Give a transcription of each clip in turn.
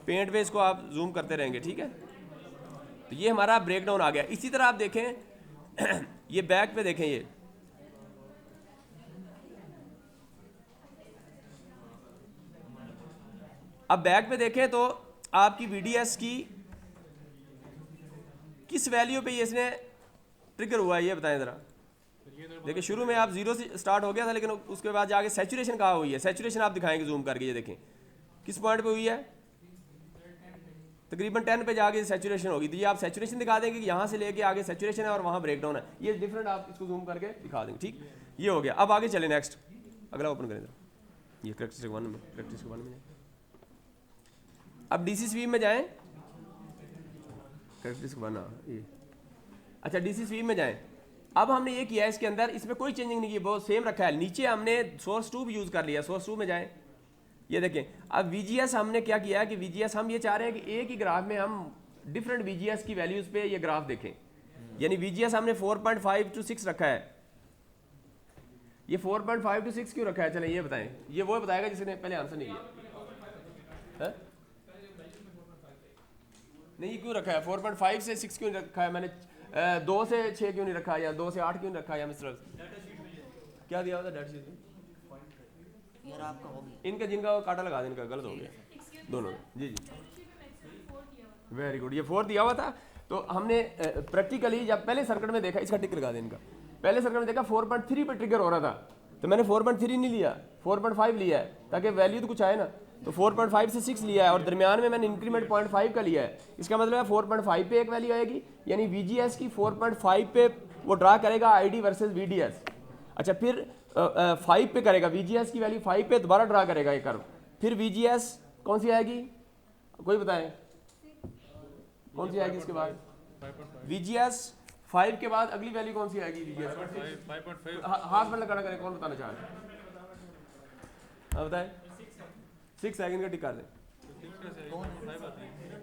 Paint पे इसको आप जूम करते रहेंगे, ठीक है। तो ये हमारा ब्रेकडाउन आ गया। इसी तरह आप देखें ये बैक पे देखें, ये अब बैक पे देखें तो आपकी VDS की किस वैल्यू पे ये इसने ट्रिगर हुआ है ये बताएं ज़रा। देखिए शुरू में आप 0 से स्टार्ट हो गया था, लेकिन उसके बाद जाके सैचुरेशन कहाँ हुई है, सैचुरेशन आप दिखाएंगे जूम करके, ये देखें किस पॉइंट पे हुई है, तकरीबन 10 पे जाके सैचुरेशन होगी। तो ये आप सैचुरेशन दिखा देंगे कि यहाँ से लेके आगे सैचुरेशन है और वहाँ ब्रेकडाउन है, ये डिफरेंट आप इसको जूम करके दिखा देंगे, ठीक। ये हो गया। अब आगे चले नेक्स्ट, अगला ओपन करें ये करैक्टरिस्टिक 1 में, करैक्टरिस्टिक 1 में जाए। अब DC स्वीप में जाएँ, करैक्टरिस्टिक 1 ये, अच्छा DC स्वीप में जाएँ। अब हमने ये किया है इसके अंदर, इसमें कोई चेंजिंग नहीं की, बहुत सेम रखा है। नीचे हमने सोर्स 2 भी यूज़ कर लिया, सोर्स 2 में जाएँ, ये देखें। अब VGS हमने क्या किया है कि VGS हम ये चाह रहे हैं कि एक ही ग्राफ में हम डिफरेंट VGS की वैल्यूज़ पे ये ग्राफ देखें, यानी VGS हमने 4.5 to 6 रखा है। ये 4.5 to 6 क्यों रखा है, चलें ये बताएं, ये वो बताएगा जिसने पहले आंसर नहीं दिया। नहीं, ये क्यों रखा है 4.5 से 6 क्यों रखा है मैंने, 2 से 6 क्यों नहीं रखा, या 2 से 8 क्यों नहीं रखा, या मिस्टर क्या दिया होता डेटा शीट में यार आपका हो गया, इनका जिनका काटा लगा देने का गलत हो गया दोनों। जी वेरी गुड, ये 4 दिया हुआ था। तो हमने प्रैक्टिकली जब पहले सर्किट में देखा, इसका टिक लगा दें इनका, पहले सर्किट में देखा 4.3 पे ट्रिगर हो रहा था, तो मैंने 4.3 नहीं लिया, 4.5 लिया है ताकि वैल्यू तो कुछ आए ना। तो 4.5 से 6 लिया है और दरमियान में मैंने इंक्रीमेंट 0.5 का लिया है। इसका मतलब है 4.5 पे एक वैल्यू आएगी, यानी VGS की 4.5 पे वो ड्रा करेगा ID वर्सेस VDS। अच्छा फिर 5 पे करेगा, VGS की वैल्यू 5 पे दोबारा ड्रा करेगा ये कर्व, फिर VGS कौन सी आएगी, कोई बताए कौन सी आएगी इसके बाद, VGS 5 के बाद अगली वैल्यू कौन सी आएगी, VGS 5.5। हाथ में लगाना करें, कौन बताना चाह रहे हैं, बताए 6 सेकंड का टिक कर दें,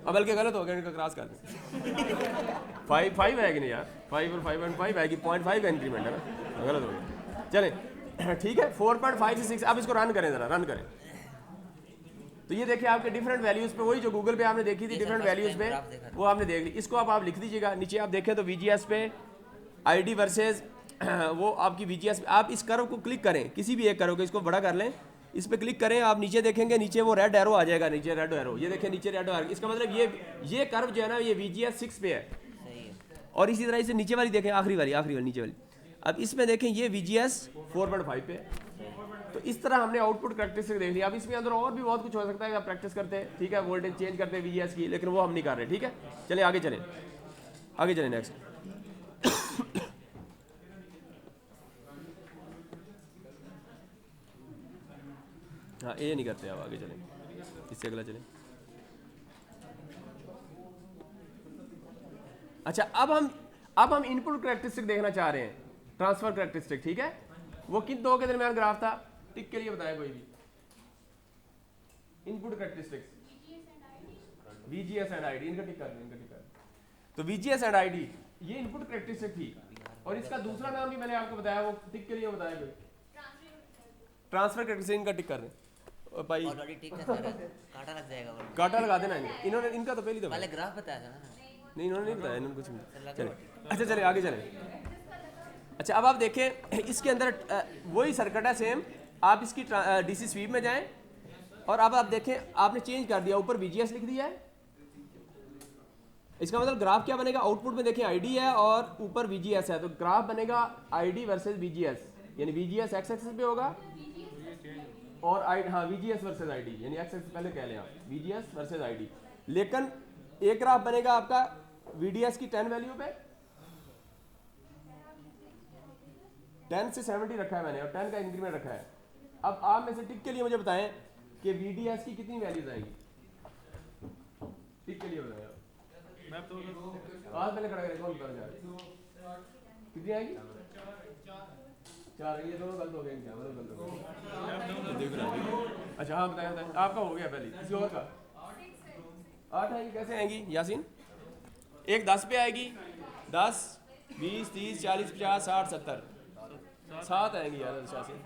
अब बल्कि गलत हो गया, इनका क्रॉस कर दें। 5 आएगी नहीं यार, 5 और 5.5 आएगी, 0.5 का इंक्रीमेंट है ना, गलत हो गया। चलें ठीक है, 4.5 से 6। अब इसको रन करें ज़रा, रन करें तो ये देखिए आपके डिफरेंट वैल्यूज़ पे, वही जो गूगल पे आपने देखी थी डिफरेंट वैल्यूज़ पे, वो आपने देख ली। इसको आप लिख दीजिएगा, नीचे आप देखें तो VGS पे ID वर्सेस वो आपकी VGS पे, आप इस कर्व को क्लिक करें, किसी भी एक कर्व को, इसको बड़ा कर लें, इस पर क्लिक करें, आप नीचे देखेंगे नीचे वो रेड एरो आ जाएगा, नीचे रेड एरो, ये देखें नीचे रेड एरो, इसका मतलब ये कर्व जो है ना ये VGS 6 पे है। और इसी तरह इसे नीचे वाली देखें, आखिरी वाली नीचे वाली, अब इसमें देखें ये VGS 4.5 पे। तो इस तरह हमने आउटपुट करैक्टरिस्टिक देख लिया। अब इसमें अंदर और भी बहुत कुछ हो सकता है, आप प्रैक्टिस करते हैं, ठीक है, वोल्टेज चेंज करते हैं VGS की, लेकिन वो हम नहीं कर रहे, ठीक है। चलें आगे चलें नेक्स्ट। हाँ ये नहीं करते, अब आगे चलें, इससे अगला चलें। अच्छा अब हम इनपुट करैक्टरिस्टिक देखना चाह रहे हैं, ट्रांसफर करैक्टरिस्टिक, ठीक है। वो किन दो के दरमियान ग्राफ था, टिक के लिए बताया कोई भी। Input characteristics VGS and ID, इनका टिक कर दें, तो VGS एंड ID ये इनपुट करैक्टरिस्टिक थी, और इसका दूसरा नाम भी मैंने आपको बताया, वो टिक के लिए बताया कोई, ट्रांसफर करैक्टरिस्टिक, इनका टिक कर दें भाई, काटा लग जाएगा, काटा लगा देना इन्होंने, इनका तो पहली दफा पहले ग्राफ बताया था ना, नहीं इन्होंने नहीं बताया, इन्होंने कुछ नहीं। चले अच्छा चले आगे चलें। अच्छा अब आप देखें इसके अंदर वही सर्किट है सेम, आप इसकी DC स्वीप में जाएं और अब आप देखें आपने चेंज कर दिया, ऊपर VGS लिख दिया है। इसका मतलब ग्राफ क्या बनेगा, आउटपुट में देखें ID है और ऊपर VGS है, तो ग्राफ बनेगा ID वर्सेस VGS, यानी VGS x एक्सिस पे होगा और हाँ VGS वर्सेस ID, यानी x एक्सिस पहले कह लें आप, VGS वर्सेस ID। लेकिन एक ग्राफ बनेगा आपका VDS की 10 वैल्यू पे, 10 से 70 रखा है मैंने और 10 का इंक्रीमेंट रखा है। अब आप में से टिक के लिए मुझे बताएं कि VDS की कितनी वैल्यूज आएगी, टिक के लिए बताएं आप, आज पहले खड़ा करें, कौन बता रहा है कितनी आएगी, 4। ये दोनों गलत हो गए, क्या गलत हो गए, अच्छा हाँ बताएं आपका हो गया पहले, किसी और का 8 आएगी, कैसे आएंगी यासीन, एक 10 पे आएगी, 10 20 30 40 50 60 70 7 आएंगी यार यासीन,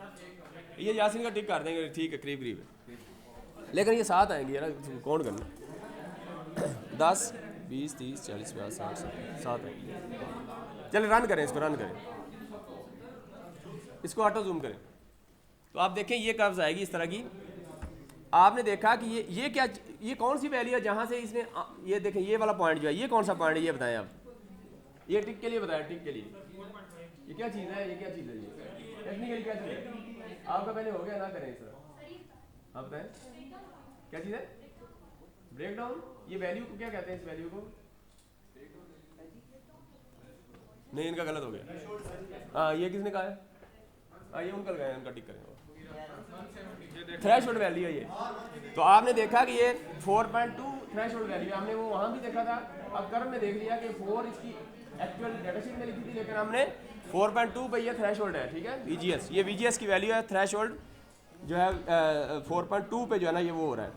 ये यासीन का टिक कर देंगे, ठीक है करीब है, लेकिन ये 7 आएंगी यार, कौन करना। 10 20 30 40 50 60 7 है। चलिए रन करें, इसको रन करें, इसको ऑटो जूम करें, तो आप देखें ये कर्व्स आएगी इस तरह की। आपने देखा कि ये क्या, ये कौन सी वैल्यू है जहाँ से इसने ये देखें ये वाला पॉइंट जो है, ये कौन सा पॉइंट है ये बताएं आप, ये टिक के लिए बताएं, टिक के लिए ये क्या चीज़ है, ये क्या चीज़ है, ये टेक्निकली क्या चीज़ है, आपका पहले हो गया ना करें इस तरह, आप बताएं क्या चीज़ है, ब्रेक डाउन। ये वैल्यू को क्या कहते हैं, इस वैल्यू को, नहीं इनका गलत हो गया, हाँ ये किसने कहा है, हाँ ये उनका लगाया, उनका टिक करें, थ्रेशोल्ड वैल्यू है ये। तो आपने देखा कि ये 4.2 थ्रेशोल्ड वैल्यू है, हमने वो वहाँ भी देखा था, अब कर्व में देख लिया कि 4 इसकी एक्चुअल डेटा शीट में लिखी थी, लेकिन हमने 4.2 पे ये थ्रेशोल्ड है, ठीक है, VGS, ये VGS की वैल्यू है, थ्रेशोल्ड जो है 4.2 पे जो है ना ये वो हो रहा है।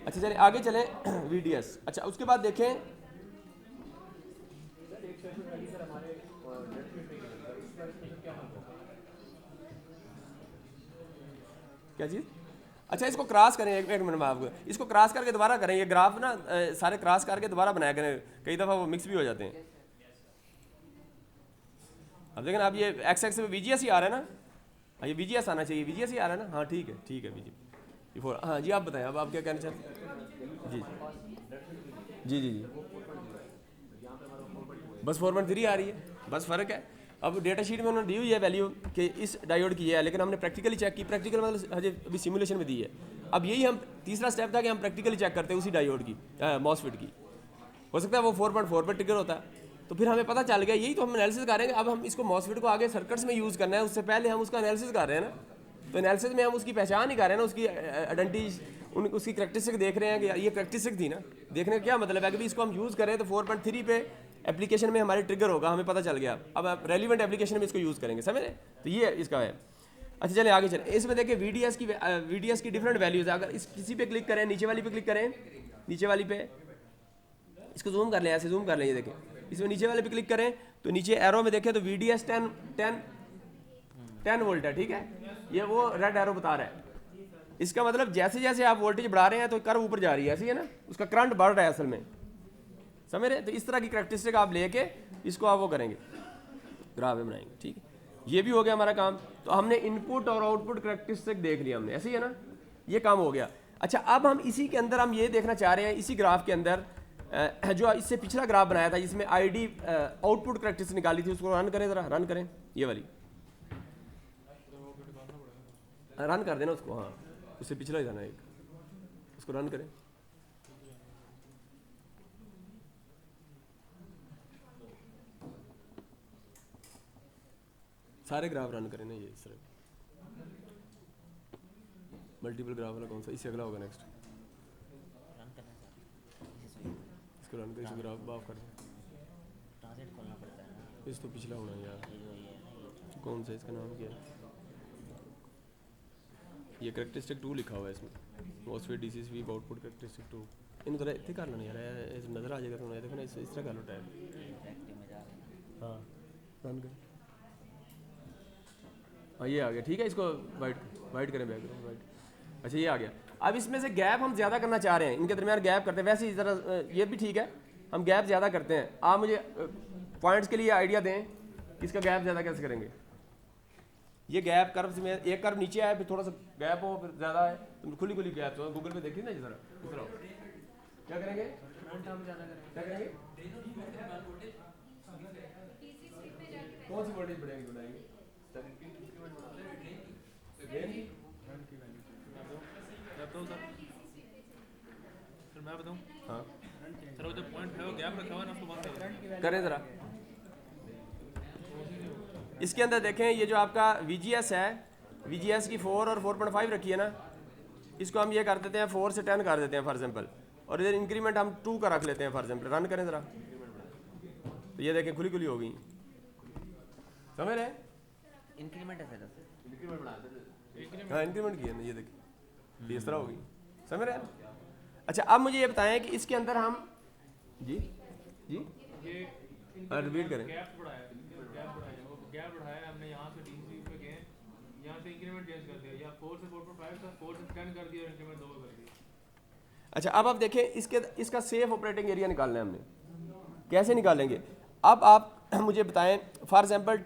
अच्छा चलिए आगे चलें VDS। अच्छा उसके बाद देखें क्या चीज़, अच्छा इसको क्रॉस करें, एक मिनट में आपको इसको क्रॉस करके दोबारा करें, ये ग्राफ ना सारे क्रॉस करके दोबारा बनाया करें, कई दफ़ा वो मिक्स भी हो जाते हैं। अब देखें आप ये एक्स एक्स में VGS ही आ रहा है ना, हाँ ये VGS आना चाहिए, VGS ही आ रहा है ना, हाँ ठीक है VGS 4, हाँ जी आप बताएं, अब आप क्या कहना चाहते हैं, जी जी जी जी बस 4.3 आ रही है, बस फ़र्क है। अब डेटा शीट में उन्होंने दी हुई है वैल्यू कि इस डायोड की है, लेकिन हमने प्रैक्टिकली चेक की, प्रैक्टिकल मतलब हजे अभी सिमुलेशन में दी है। अब यही हम तीसरा स्टेप था कि हम प्रैक्टिकली चेक करते हैं उसी डायोड की, मॉसफेट की, हो सकता है वो 4.4 पर ट्रिगर होता है, तो फिर हमें पता चल गया, यही तो हम एनालिसिस कर रहे हैं। अब हम इसको मॉसफेट को आगे सर्किट्स में यूज़ करना है, उससे पहले हम उसका एनालिसिस कर रहे हैं ना, तो एनालिसिस में हम उसकी पहचान ही कर रहे हैं ना, उसकी आइडेंटिटी, उसकी करैक्टरिस्टिक देख रहे हैं कि ये करैक्टरिस्टिक थी ना, देखने का क्या मतलब है कि इसको हम यूज़ करें तो 4.3 पे एप्लीकेशन में हमारे ट्रिगर होगा, हमें पता चल गया, अब आप रेलिवेंट एप्लीकेशन में इसको यूज़ करेंगे, समझ रहे, तो ये इसका है। अच्छा चलिए आगे चलें, इसमें देखिए VDS की डिफरेंट वैल्यूज़ है। अगर इस किसी पे क्लिक करें, नीचे वाली पे क्लिक करें, नीचे वाली पे इसको जूम कर लें, ऐसे जूम कर लें, ये देखें इसमें नीचे वाले पे क्लिक करें तो नीचे एरो में देखें तो VDS 10 वोल्ट है, ठीक है, ये वो रेड एरो बता रहा है। इसका मतलब जैसे जैसे आप वोल्टेज बढ़ा रहे हैं तो कर्व ऊपर जा रही है, ऐसी है ना, उसका करंट बढ़ रहा है असल में, समझ रहे। तो इस तरह की करैक्टरिस्टिक आप लेके इसको आप वो करेंगे, ग्राफ में बनाएंगे, ठीक है, ये भी हो गया हमारा काम। तो हमने इनपुट और आउटपुट करैक्टरिस्टिक देख लिया हमने, ऐसे ही है ना, ये काम हो गया। अच्छा अब हम इसी के अंदर हम ये देखना चाह रहे हैं, इसी ग्राफ के अंदर जो इससे पिछला ग्राफ बनाया था जिसमें ID आउटपुट करैक्टरिस्टिक निकाली थी, उसको रन करें, ज़रा रन करें, ये वाली रन कर देना उसको, हाँ उससे पिछला ही था ना एक, उसको रन करें, सारे ग्राफ रन करें ना, ये इस तरह मल्टीपल ग्राफ वाला कौन सा, इससे अगला होगा नेक्स्ट, इसको रन कर, इसको ग्राफ बाफ कर दें, इस तो पिछला होना है यार, कौन सा इसका नाम क्या है, ये करैक्टरिस्टिक 2 लिखा हुआ है इसमें, MOSFET DC sweep output characteristic 2, इन तरह इतने कर लेना यार, नज़र आ जाएगा तुम्हें, देखो ना इस तरह कर लो टाइप, हाँ रन कर, हाँ ये आ गया, ठीक है, इसको वाइट करें, बैकग्राउंड वाइट, अच्छा ये आ गया। अब इसमें से गैप हम ज़्यादा करना चाह रहे हैं, इनके दरमियान गैप करते हैं, वैसे ही ज़रा ये भी ठीक है, हम गैप ज़्यादा करते हैं, आप मुझे पॉइंट्स के लिए आइडिया दें इसका गैप ज़्यादा कैसे करेंगे। ये गैप कर्व में एक कर्व नीचे आए, फिर थोड़ा सा गैप हो, फिर ज़्यादा है, तो खुली गैप हो, गूगल पे देखिए ना जरा, क्या करेंगे, क्या करेंगे, कौन सी वोल्टेज बढ़ाएंगे, मैं बताऊं, हाँ सर वो जो पॉइंट है वो गैप रखा हुआ है ना, उसको बंद करें, करें ज़रा। इसके अंदर देखें ये जो आपका VGS है, VGS की 4 और 4.5 रखी है ना, इसको हम ये कर देते हैं 4 से 10 कर देते हैं फॉर एग्जाम्पल, और इधर इंक्रीमेंट हम 2 का रख लेते हैं फॉर एग्जाम्पल, रन करें ज़रा, तो ये देखें खुली हो गई, समझ रहे हैं, इंक्रीमेंट है सर, हाँ इंक्रीमेंट किया ना, ये देखिए इस तरह होगी, समझ रहे हैं। अच्छा अब मुझे ये बताएं कि इसके अंदर हम जी रिपीट करें, गैप बढ़ाया हमने, यहाँ से DC पे गए, यहाँ से इंक्रीमेंट चेंज कर दिया, या 4 से 4.5 था, 4 से 10 कर दिया, इंक्रीमेंट 2 कर दिया। अच्छा अब आप देखें इसका सेफ ऑपरेटिंग एरिया निकालना है हमने, कैसे निकालेंगे? अब आप मुझे बताएं फॉर एग्जांपल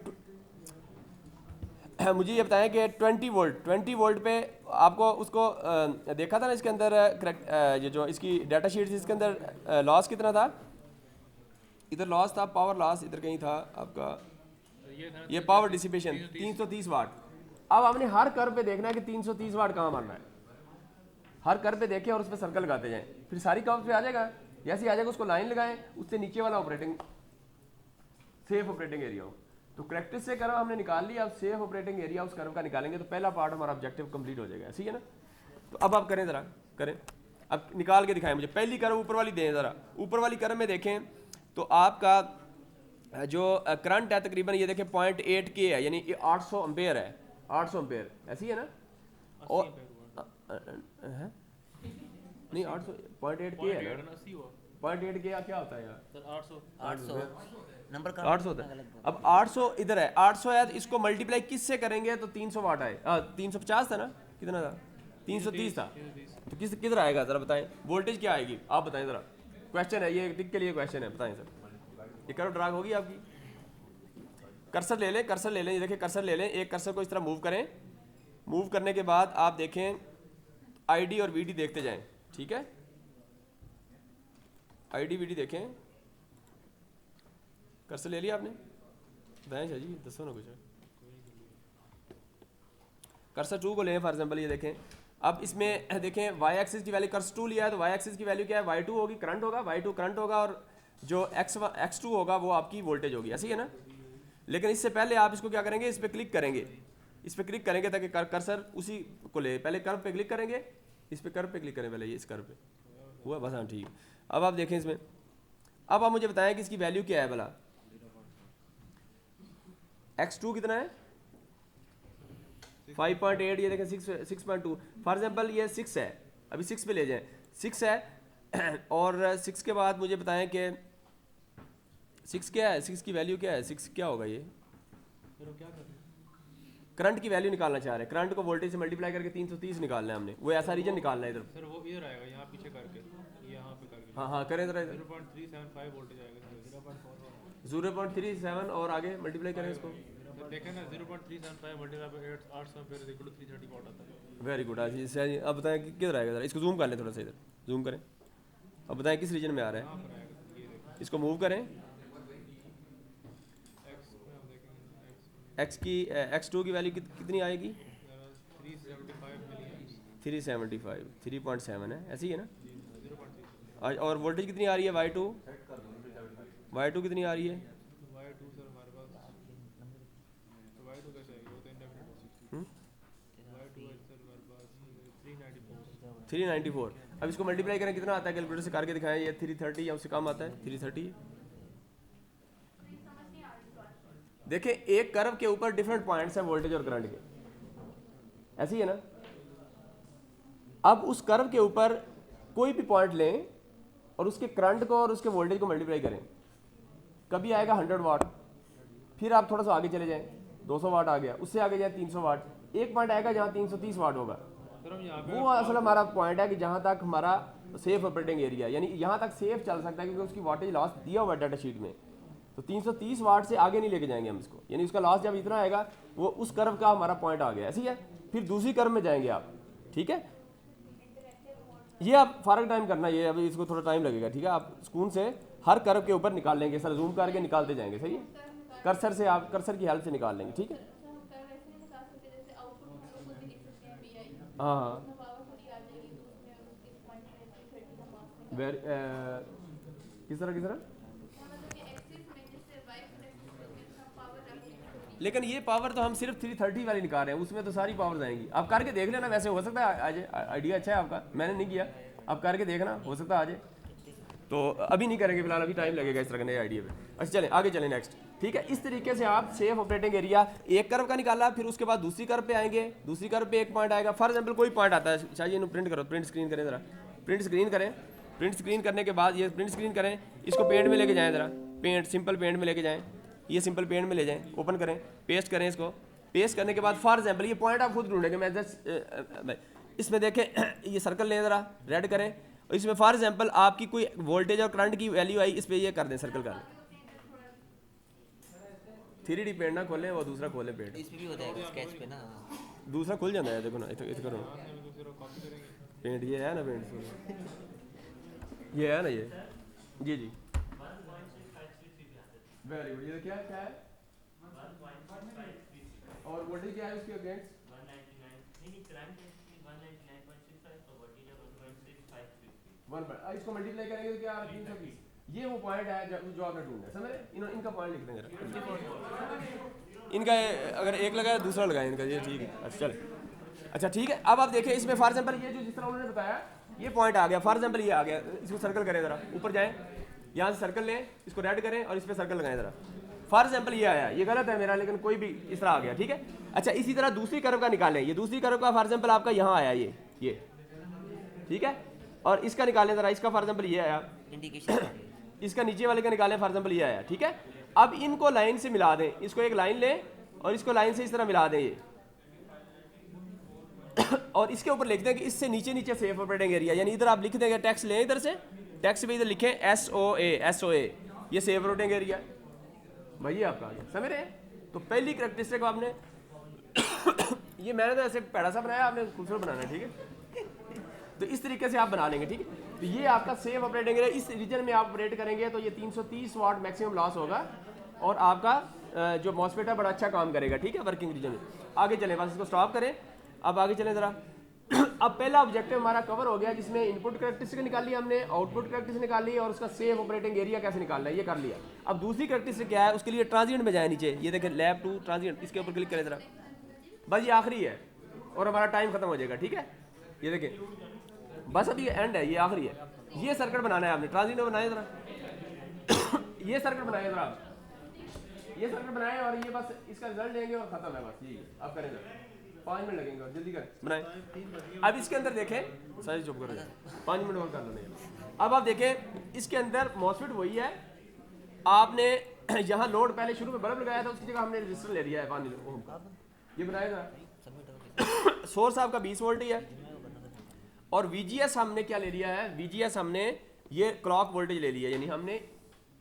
मुझे ये बताएं कि 20 वोल्ट पे आपको उसको देखा था ना इसके अंदर करेक्ट, ये जो इसकी डाटा शीट थी इसके अंदर लॉस कितना था? इधर लॉस था, पावर लॉस इधर कहीं था आपका, ये पावर डिसिपेशन 330 वाट। अब आपने हर कर्व पे देखना है कि 330 वाट कहाँ मारना है, हर कर्व पे देखें और उस पर सर्कल लगाते जाएं, फिर सारी कर्व पे आ जाएगा। जैसे आ जाएगा उसको लाइन लगाएं, उससे नीचे वाला ऑपरेटिंग सेफ ऑपरेटिंग एरिया हो। तो करेक्टिस से कर्व हमने निकाल लिया, अब सेफ ऑपरेटिंग एरिया उस कर्व का निकालेंगे तो पहला पार्ट हमारा ऑब्जेक्टिव कंप्लीट हो जाएगा, ऐसी है ना? तो अब आप करें, ज़रा करें, अब निकाल के दिखाएं मुझे। पहली कर्व ऊपर वाली दें, ज़रा ऊपर वाली कर्व में देखें तो आपका जो करंट है तकरीबन ये देखें 0.8 के है, यानी ये 800 एम्पेयर है, 800 एम्पेयर, ऐसी है ना? और नहीं 800 0.8 के है ना? 0.8 के क्या होता है यार? 800 नंबर का 800 होता है। अब 800 इधर है, 800 है तो इसको मल्टीप्लाई किससे करेंगे तो 300 वाट आए, 350 था ना, कितना था? 330 था। तो किधर आएगा ज़रा बताएं, वोल्टेज क्या आएगी आप बताएं ज़रा, क्वेश्चन है ये, टिक के लिए क्वेश्चन है, बताएं सर। ये कर्व ड्रा होगी आपकी, कर्सर ले लें, कर्सर ले लें, ये देखिए कर्सर ले लें, एक कर्सर को इस तरह मूव करें, मूव करने के बाद आप देखें आईडी और वीडी देखते जाएं, ठीक है? आईडी वीडी देखें, कर्सर ले लिया आपने, बताएं शाह जी, दसो ना कुछ। कर्सर 2 को लें फॉर एग्जांपल, ये देखें, अब इसमें देखें वाई एक्सिस की वैल्यू कर्सर 2 लिया है तो वाई एक्सिस की वैल्यू क्या है? y2 होगी, करंट होगा, y2 करंट होगा, और जो x2 होगा वो आपकी वोल्टेज होगी, ऐसी है ना? लेकिन इससे पहले आप इसको क्या करेंगे, इस पर क्लिक करेंगे, इस पर क्लिक करेंगे ताकि कर्सर उसी को ले, पहले कर्व पे क्लिक करेंगे, इस पे कर्व पे क्लिक करें पहले, ये इस कर्व पे हुआ बस, हाँ ठीक है। अब आप देखें इसमें, अब आप मुझे बताएं कि इसकी वैल्यू क्या है भला? x2 कितना है? 5.8, ये देखें 6.2 फॉर एग्जांपल, ये 6 है, अभी 6 पे ले जाएं, 6 है और 6 के बाद मुझे बताएं कि 6 क्या है, 6 की वैल्यू क्या है, 6 क्या होगा? ये करंट की वैल्यू निकालना चाह रहे हैं, करंट को वोल्टेज से मल्टीप्लाई करके 330 निकालना है हमने, वो ऐसा रीजन निकालना है इधर। सर वो इधर आएगा, यहाँ पीछे करके, यहाँ पे करके, हाँ हाँ करें ज़रा, 0.375 वोल्टेज आएगा, 0.37 और आगे मल्टीप्लाई करें इसको, तो देखें ना 0.375 multiply by 800 ampere equal to 330 watt आता है। Very good. अब बताएं कि किधर आएगा, ज़रा इसको जूम कर लें थोड़ा सा, इधर जूम करें, अब बताएं किस रीजन में आ रहा है, इसको मूव करें, एक्स की x2 की वैल्यू कितनी आएगी? 375, 3.7 है, ऐसी है ना? और वोल्टेज कितनी आ रही है? y2 कितनी आ रही है? y2 सर हमारे पास, y2 कैसे आएगी, वो तो इंडेफिनिट है, y2 सर हमारे पास 394। अब इसको मल्टीप्लाई करें, कितना आता है? कैलकुलेटर से करके दिखाएं, ये 330 या उससे कम आता है, 330। देखें एक कर्व के ऊपर डिफरेंट पॉइंट्स हैं वोल्टेज और करंट के, ऐसी है ना? अब उस कर्व के ऊपर कोई भी पॉइंट लें और उसके करंट को और उसके वोल्टेज को मल्टीप्लाई करें, कभी आएगा 100 वाट, फिर आप थोड़ा सा आगे चले जाएं 200 वाट आ गया, उससे आगे जाए 300 वाट, एक पॉइंट आएगा जहाँ 330 वाट होगा, वो असल हमारा पॉइंट है कि जहाँ तक हमारा सेफ ऑपरेटिंग एरिया, यानी यहाँ तक सेफ चल सकता है क्योंकि उसकी वाटेज लॉस दिया हुआ है डाटा शीट में। तो 330 वाट से आगे नहीं लेके जाएंगे हम इसको, यानी उसका लॉस जब इतना आएगा वो उस कर्व का हमारा पॉइंट आ गया, ऐसी है। फिर दूसरी कर्व में जाएंगे आप, ठीक है? ये आप फारग टाइम करना, ये अभी इसको थोड़ा टाइम लगेगा, ठीक है? आप स्कून से हर कर्व के ऊपर निकाल लेंगे, सर जूम करके निकालते जाएंगे, सही है? कर्सर से आप कर्सर की हेल्प से निकाल लेंगे, ठीक है? हाँ हाँ किस तरह लेकिन ये पावर तो हम सिर्फ 330 वाली निकाल रहे हैं, उसमें तो सारी पावर्स आएंगी। आप करके देख लेना, वैसे हो सकता है आज आइडिया अच्छा है आपका, मैंने नहीं किया, आप करके देखना, हो सकता है आ जाए। तो अभी नहीं करेंगे फिलहाल, अभी टाइम लगेगा इस तरह के नए आइडिया पे। अच्छा चलें आगे चलें नेक्स्ट, ठीक है? इस तरीके से आप सेफ ऑपरेटिंग एरिया एक कर्व का निकाला, फिर उसके बाद दूसरी कर्व पे आएंगे, दूसरी कर्व पे एक पॉइंट आएगा। फॉर एग्जाम्पल कोई पॉइंट आता है, शायद ये प्रिंट करो, प्रिंट स्क्रीन करें ज़रा, प्रिंट स्क्रीन करें, प्रिंट स्क्रीन करने के बाद ये प्रिंट स्क्रीन करें, इसको पेंट में लेके जाएँ ज़रा, पेंट सिंपल पेंट में लेके जाएँ, ये सिंपल पेंट में ले जाएं, ओपन करें, पेस्ट करें इसको, पेस्ट करने के बाद फॉर एग्जांपल ये पॉइंट आप खुद ढूंढेंगे, मैं जस्ट इसमें देखें ये सर्कल लें ज़रा, रेड करें, और इसमें फॉर एग्जांपल आपकी कोई वोल्टेज और करंट की वैल्यू आई, इस पे ये कर दें, सर्कल कर दें। 3D पेंट ना खोलें, वो दूसरा खोलें पेंट, इसमें भी हो जाएगा स्केच पे ना। दूसरा खुल जाता है, देखो ना, इधर करो बाद में तो सिर्फ कॉपी करेंगे। पेंट, ये है ना पेंट, ये है ना, ये जी जी वेरी गुड। ये क्या क्या है और वोल्टेज क्या है उसके अगेंस्ट? 1 इसको मल्टीप्लाई करेंगे तो क्या आ रहा है? 320। ये वो पॉइंट है जो आपने ढूंढना है, समझ रहे? इनका पॉइंट लिख देंगे जरा। इनका अगर एक लगाया दूसरा लगाए इनका, ये ठीक है। अच्छा चल, अच्छा ठीक है। अब आप देखें इसमें फॉर एग्जांपल ये जो जिस तरह उन्होंने बताया, ये पॉइंट आ गया, फॉर एग्जांपल ये आ गया, इसको सर्कल करें ज़रा, ऊपर जाएं, यहाँ से सर्कल लें, इसको रेड करें और इस पर सर्कल लगाएं ज़रा। फॉर एग्जांपल ये आया, ये गलत है मेरा, लेकिन कोई भी इस तरह आ गया, ठीक है। अच्छा इसी तरह दूसरी कर्व का निकालें, ये दूसरी कर्व का फॉर एग्जांपल आपका यहाँ आया, ये ठीक है, और इसका निकालें ज़रा, इसका फॉर एग्जांपल ये आया, इंडिकेशन इसका नीचे वाले का निकालें, फॉर एग्जांपल ये आया, ठीक है। अब इनको लाइन से मिला दें, इसको एक लाइन लें और इसको लाइन से इस तरह मिला दें ये और इसके ऊपर लिख दें कि इससे नीचे नीचे सेफ ऑपरेटिंग एरिया, यानी इधर आप लिख देंगे, टैक्स लें इधर से, टैक्स पे इधर लिखें SOA, ये सेफ ऑपरेटिंग एरिया भाई, ये आपका आ गया, समझ रहे हैं? तो पहली करेक्टरिस्टिक आपने ये मैंने तो ऐसे पैड़ा सा बनाया, आपने खूबसूरत बनाना है, ठीक है। तो इस तरीके से आप बना लेंगे, ठीक है। तो ये आपका सेफ ऑपरेटिंग एरिया, इस रीजन में आप ऑपरेट करेंगे तो ये 330 वाट मैक्सिमम लॉस होगा और आपका जो मॉस्फेट है बड़ा अच्छा काम करेगा, ठीक है, वर्किंग रीजन में। आगे चलें, बस इसको स्टॉप करें, अब आगे चलें ज़रा। अब पहला ऑब्जेक्टिव हमारा कवर हो गया, जिसमें इनपुट करेक्टरिस्टिक निकाल ली हमने, आउटपुट करेक्टरिस्टिक निकाल ली और उसका सेफ ऑपरेटिंग एरिया कैसे निकालना है ये कर लिया। अब दूसरी करेक्टरिस्टिक क्या है, उसके लिए ट्रांजिएंट में जाए नीचे, ये देखें लैब टू ट्रांजिएंट, इसके ऊपर क्लिक करें ज़रा, बस ये आखिरी है और हमारा टाइम खत्म हो जाएगा, ठीक है। ये देखें बस अभी एंड है, ये आखिरी है। ये सर्किट बनाना है आपने, ट्रांजिएंट में बनाए ज़रा ये सर्किट बनाए ज़रा, ये सर्किट बनाए और ये बस इसका रिजल्ट लेंगे और खत्म है, बस यही है। अब करें ज़रा, 5 मिनट लगेंगे और जल्दी कर बनाए। अब इसके अंदर देखें, सारी चुप करो, 5 मिनट और कर लो नहीं। अब आप देखें इसके अंदर मॉस्फेट वही है, आपने यहाँ लोड पहले शुरू में बल्ब लगाया था, उसकी जगह हमने रजिस्टर ले लिया है 5 ओम का, ये बनाएगा। सोर्स आपका 20 वोल्ट ही है और VGS हमने क्या ले लिया है, VGS हमने ये क्लॉक वोल्टेज ले लिया है, यानी हमने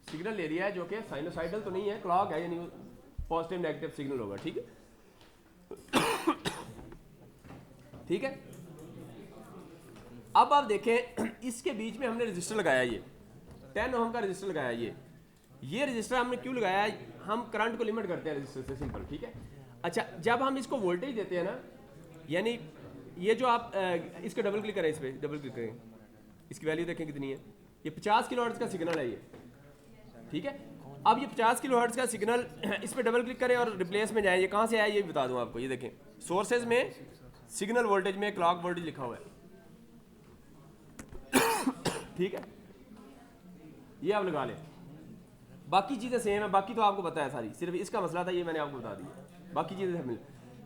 सिग्नल ले लिया है जो कि साइनोसाइडल तो नहीं है, क्लॉक है, यानी पॉजिटिव नेगेटिव सिग्नल होगा, ठीक है। ठीक है। अब आप देखें इसके बीच में हमने रजिस्टर लगाया, ये 10 ओम का रजिस्टर लगाया। ये रजिस्टर हमने क्यों लगाया, हम करंट को लिमिट करते हैं रजिस्टर से, सिंपल, ठीक है। अच्छा जब हम इसको वोल्टेज देते हैं ना, यानी ये जो आप इसका डबल क्लिक करें, इस पर डबल क्लिक करें, इसकी वैल्यू देखें कितनी है, ये 50 किलोहर्ट्ज़ का सिग्नल है ये, ठीक है। अब ये 50 किलोहर्ट्ज़ का सिग्नल, इस पर डबल क्लिक करें और रिप्लेस में जाए, ये कहाँ से आया ये भी बता दूं आपको। ये देखें सोर्सेज में सिग्नल वोल्टेज में क्लॉक वोल्टेज लिखा हुआ है, ठीक है, ये आप लगा लें। बाकी चीज़ें सेम है, बाकी तो आपको पता है सारी, सिर्फ इसका मसला था ये मैंने आपको बता दिया, बाकी चीज़ें सब मिल।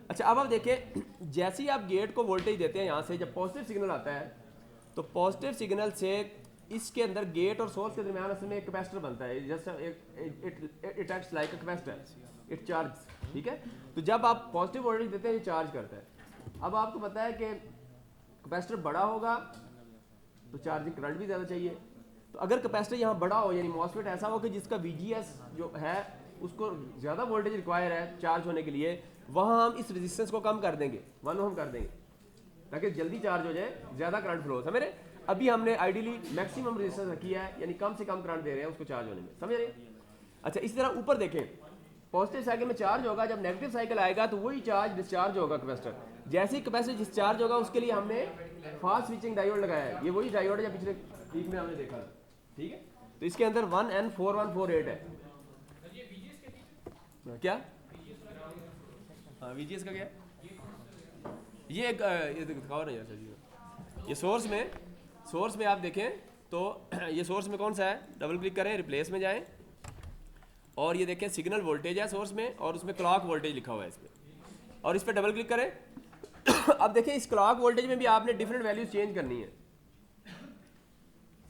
अच्छा अब आप देखें जैसे ही आप गेट को वोल्टेज देते हैं, यहाँ से जब पॉजिटिव सिग्नल आता है तो पॉजिटिव सिग्नल से इसके अंदर गेट और सोर्स के दरमियान असल में एक कैपेसिटर बनता है, just it acts like a capacitor, it charge, ठीक है। तो जब आप पॉजिटिव वोल्टेज देते हैं ये चार्ज करता है। अब आपको पता है कि कैपेसिटर बड़ा होगा तो चार्जिंग करंट भी ज़्यादा चाहिए, तो अगर कैपेसिटर यहाँ बड़ा हो, यानी मॉस्फेट ऐसा हो कि जिसका VGS जो है उसको ज़्यादा वोल्टेज रिक्वायर है चार्ज होने के लिए, वहाँ हम इस रेजिस्टेंस को कम कर देंगे, 1 ओम कर देंगे, ताकि जल्दी चार्ज हो जाए, ज़्यादा करंट फ्लो हो, समझ रहे। अभी हमने आइडियली मैक्सिमम रेजिस्टेंस रखी है, यानी कम से कम करंट दे रहे हैं उसको चार्ज होने में, समझ रहे। अच्छा इसी तरह ऊपर देखें, पॉजिटिव साइकिल में चार्ज होगा, जब नेगेटिव साइकिल आएगा तो वही चार्ज डिस्चार्ज होगा कैपेसिटर। जैसे ही कैपेसिटर डिस्चार्ज होगा उसके लिए हमने फास्ट स्विचिंग डायोड लगाया है, ये वही डायोड है जो पिछले वीक में हमने देखा, ठीक है। तो इसके अंदर 1N4148 है, क्या हाँ VGS का क्या, ये एक ये दिखाओ ना यार जी, ये सोर्स में आप देखें तो ये सोर्स में कौन सा है, डबल क्लिक करें, रिप्लेस में जाएं और ये देखें सिग्नल वोल्टेज है सोर्स में और उसमें क्लॉक वोल्टेज लिखा हुआ है इसमें, और इस पर डबल क्लिक करें। अब देखें इस क्लॉक वोल्टेज में भी आपने डिफरेंट वैल्यूज चेंज करनी है,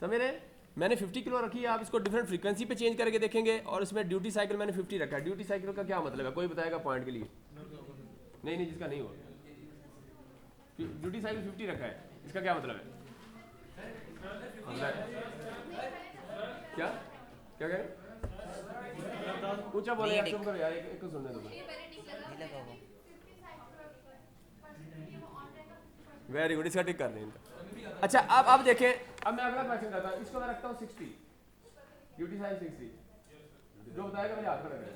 समझ रहे। मैंने 50 किलो रखी है, आप इसको डिफरेंट फ्रीक्वेंसी पे चेंज करके देखेंगे, और इसमें ड्यूटी साइकिल मैंने 50 रखा है। ड्यूटी साइकिल का क्या मतलब है, कोई बताएगा पॉइंट के लिए? नहीं जिसका नहीं हुआ, ड्यूटी साइकिल 50 रखा है, इसका क्या मतलब है? क्या क्या कह रहे? ऊंचा बोले यार, चुप करो यार, एक को सुनने दो। नहीं लगा हुआ। वेरी गुड, इसका टिक कर दें इनका। अच्छा अब देखें, अब मैं अगला क्वेश्चन करता हूँ। इसको मैं रखता हूँ 60, ड्यूटी साइज 60। जो बताएगा मेरे हाथ में लगेगा।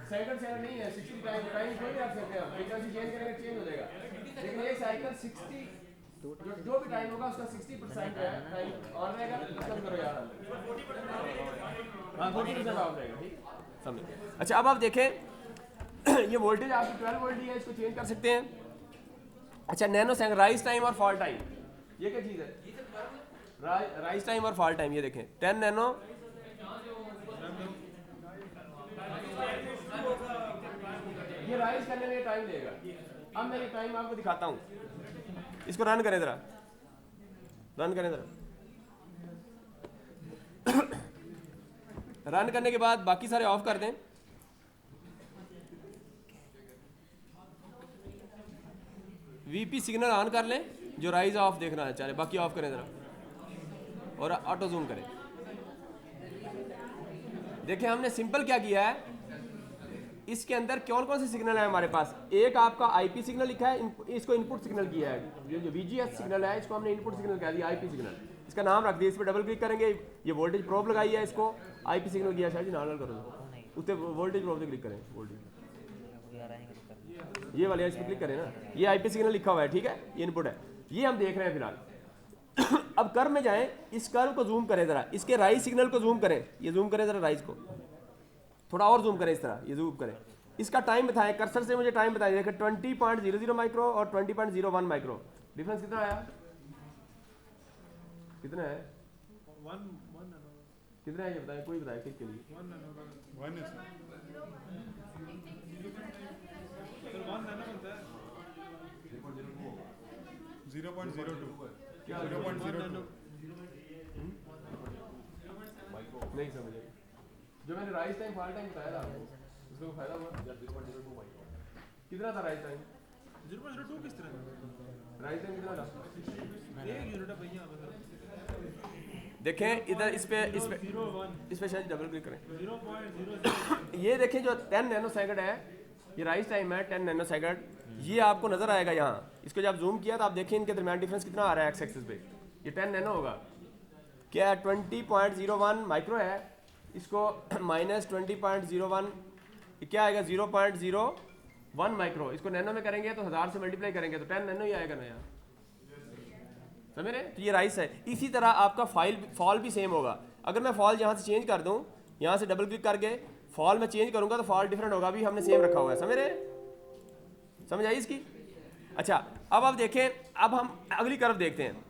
सेकंड नहीं है, 60 टाइम कोई भी रख सकते हैं, फ्रीक्वेंसी चेंज करेंगे चेंज हो जाएगा, लेकिन ये साइकिल 60 जो भी टाइम होगा उसका 60% है टाइम ऑन रहेगा। खत्म करो यार, हाँ 40% ऑफ रहेगा, ठीक समझे। अच्छा अब आप देखें ये वोल्टेज आपकी 12 वोल्ट ही है, इसको चेंज कर सकते हैं। अच्छा नैनो सेकंड, राइज टाइम और फॉल टाइम, ये क्या चीज़ है? राइज टाइम और फॉल टाइम, ये देखें 10 नैनो, ये राइज करने में टाइम लेगा। अब मैं ये टाइम आपको दिखाता हूँ, इसको रन करें जरा, रन करें जरा। रन करने के बाद बाकी सारे ऑफ कर दें। वीपी सिग्नल ऑन कर लें, जो राइज ऑफ देखना है चाहे, बाकी ऑफ करें जरा और ऑटो जूम करें। देखें हमने सिंपल क्या किया है, इसके अंदर कौन कौन से सिग्नल है हमारे पास। एक आपका आईपी सिग्नल लिखा है, इसको इनपुट सिग्नल किया है। ये जो वीजीएस सिग्नल है इसको हमने इनपुट सिग्नल कह दिया, आईपी सिग्नल। इसका नाम रख दिया, इस पर डबल क्लिक करेंगे, ये वोल्टेज प्रोब लगाई है, इसको आईपी सिग्नल किया। शायद नाल करो, उससे वोल्टेज प्रोब से क्लिक करें, वोल्टेज ये वाले इस पर क्लिक करें ना, ये आईपी सिग्नल लिखा हुआ है, ठीक है, ये इनपुट है, ये हम देख रहे हैं फिलहाल। अब कर्व में जाएं, इस कर्व को जूम करें जरा, इसके राइज सिग्नल को जूम करें, ये जूम करें जरा, राइज को थोड़ा और जूम करें, इस तरह ये जूम करें। इसका टाइम बताएं, कर्सर से मुझे टाइम बताइए। देखिए 20.00 माइक्रो और 20.01 माइक्रो, डिफरेंस कितना आया? कितना है? कितना है ये बताएं, कोई बताए किस के लिए? 1 है सर, 1 नैनो बनता है 0.02 क्या 0.02 नहीं समझे जो मैंने राइज टाइम फॉल टाइम बताया था आपको, उसका फायदा हुआ? कितना था राइज टाइम? 0.02 किस तरह राइज टाइम कितना था? 1 यूनिट है भैया। देखें इधर इस पे शायद डबल क्लिक करें। 0.00 ये देखें जो 10 नैनो सेकंड है, ये राइज टाइम है 10 नैनो सेकंड, ये आपको नजर आएगा यहाँ। इसको जब जूम किया तो आप देखें इनके दरमियान डिफरेंस कितना आ रहा है एक्स एक्सिस पे, ये 10 नैनो होगा। क्या 20.01 माइक्रो है, इसको माइनस 20.01 क्या आएगा 0.01 माइक्रो, इसको नैनो में करेंगे तो 1000 से मल्टीप्लाई करेंगे तो 10 नैनो ही आएगा ना यार, समझ रहे? तो ये राइस है। इसी तरह आपका फॉल भी सेम होगा। अगर मैं फॉल यहाँ से चेंज कर दूँ, यहाँ से डबल क्लिक करके फॉल में चेंज करूँगा तो फॉल डिफरेंट होगा, अभी हमने सेम रखा हुआ है, समझ रहे? समझ आई इसकी? अच्छा अब आप देखें, अब हम अगली कर्व देखते हैं।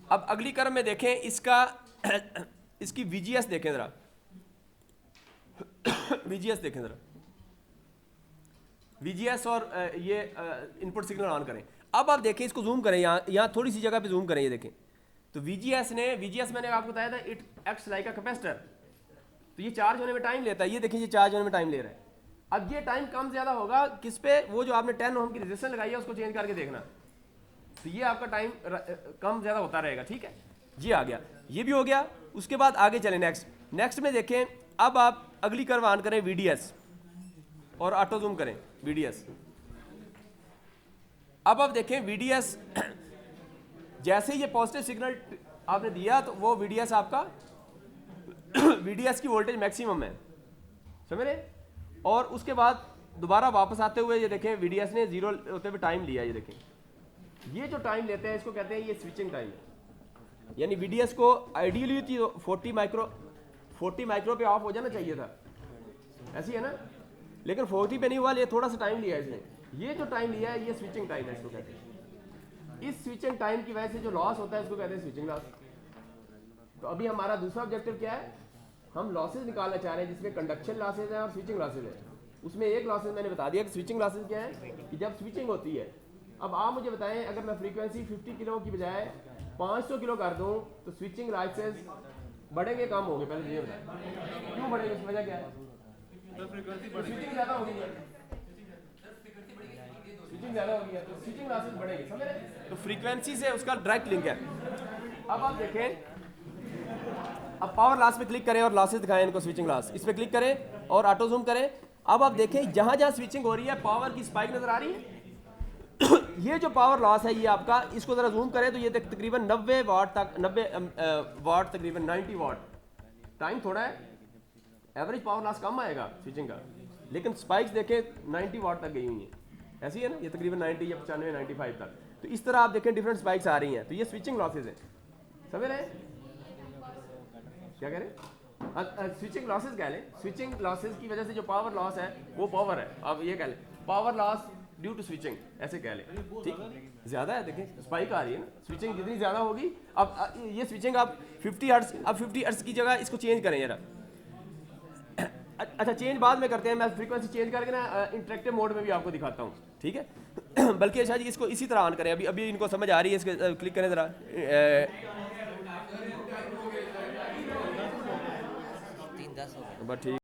अब अगली कर्व में देखें इसका इसकी वीजीएस देखें ज़रा, वीजीएस देखें ज़रा, वीजीएस और ये इनपुट सिग्नल ऑन करें। अब आप देखें, इसको जूम करें, यहाँ थोड़ी सी जगह पे जूम करें, ये देखें तो वीजीएस मैंने आपको बताया था it acts like a capacitor, तो ये चार्ज होने में टाइम लेता है, ये देखिए ये चार्ज होने में टाइम ले रहा है। अब ये टाइम कम ज़्यादा होगा किस पे? वो जो आपने 10 ओम की रेजिस्टेंस लगाई है उसको चेंज करके देखना, तो ये आपका टाइम कम ज़्यादा होता रहेगा, ठीक है। ये आ गया, ये भी हो गया। उसके बाद आगे चले नेक्स्ट में देखें। अब आप अगली कर्व ऑन करें वीडीएस और ऑटो जूम करें वीडीएस। अब आप देखें वीडीएस जैसे ये पॉजिटिव सिग्नल आपने दिया तो वो वीडीएस आपका वीडीएस की वोल्टेज मैक्सिमम है, समझ रहे? और उसके बाद दोबारा वापस आते हुए ये देखें वीडीएस ने 0 होते हुए टाइम लिया, ये देखें ये जो टाइम लेते हैं इसको कहते हैं ये स्विचिंग टाइम। यानी वीडीएस को आइडियली 40 माइक्रो पे ऑफ हो जाना चाहिए था, ऐसी है ना, लेकिन 40 पे नहीं हुआ, ये थोड़ा सा टाइम लिया इसने। ये जो टाइम लिया है ये स्विचिंग टाइम है, इसको कहते हैं। इस स्विचिंग टाइम की वजह से जो लॉस होता है इसको कहते हैं स्विचिंग लॉस। तो अभी हमारा दूसरा ऑब्जेक्टिव क्या है, हम लॉसेज निकालना चाह रहे हैं जिसमें कंडक्शन लॉसेज है और स्विचिंग लॉसेज है। उसमें एक लॉसेज मैंने बता दिया कि स्विचिंग लॉसेज क्या है, कि जब स्विचिंग होती है। अब आप मुझे बताएं, अगर मैं फ्रीक्वेंसी 50 किलो की बजाय 500 किलो कर दूं तो स्विचिंग लॉसेज बढ़ेंगे कम होंगे? पहले ये बताएं क्यों बढ़ेंगे, इस वजह क्या है? स्विचिंग ज़्यादा होगी, स्विचिंग ज़्यादा हो गया तो स्विचिंग लॉसेस बढ़ेंगे, समझ रहे हैं? तो फ्रीक्वेंसी से उसका डायरेक्ट लिंक है। अब आप देखें, अब पावर लॉस पे क्लिक करें और लॉसेस दिखाएं इनको, स्विचिंग लॉस इस पे क्लिक करें और ऑटो जूम करें। अब आप देखें जहां जहां स्विचिंग हो रही है पावर की स्पाइक नजर आ रही है। ये जो पावर लॉस है ये आपका, इसको जरा जूम करें तो ये तकरीबन 90 वाट तक, 90 वाट तकरीबन 90 वाट। टाइम थोड़ा है, एवरेज पावर लॉस कम आएगा स्विचिंग का, लेकिन स्पाइक्स देखें 90 वाट तक गई हुई हैं, ऐसी है ना, ये तकरीबन 90 या 95 95 तक। तो इस तरह आप देखें डिफरेंट स्पाइक्स आ रही हैं, तो ये स्विचिंग लॉसेज है, समझ रहे हैं? क्या कह रहे हैं? स्विचिंग लॉसेज कह लें, स्विचिंग लॉसेज की वजह से जो पावर लॉस है वो पावर है, आप ये कह लें power loss due to switching, ऐसे कह लें, ठीक? ज़्यादा है, देखें स्पाइक आ रही है ना, स्विचिंग जितनी ज़्यादा होगी। अब ये स्विचिंग आप 50 हर्ट्ज, अब 50 हर्ट्ज की जगह इसको चेंज करें जरा। अच्छा चेंज बाद में करते हैं, मैं फ्रीक्वेंसी चेंज करके ना इंटरेक्टिव मोड में भी आपको दिखाता हूँ, ठीक है? बल्कि शायद इसको इसी तरह ऑन करें, अभी इनको समझ आ रही है, इसके क्लिक करें ज़रा। 3:10 हो गया। बस ठीक।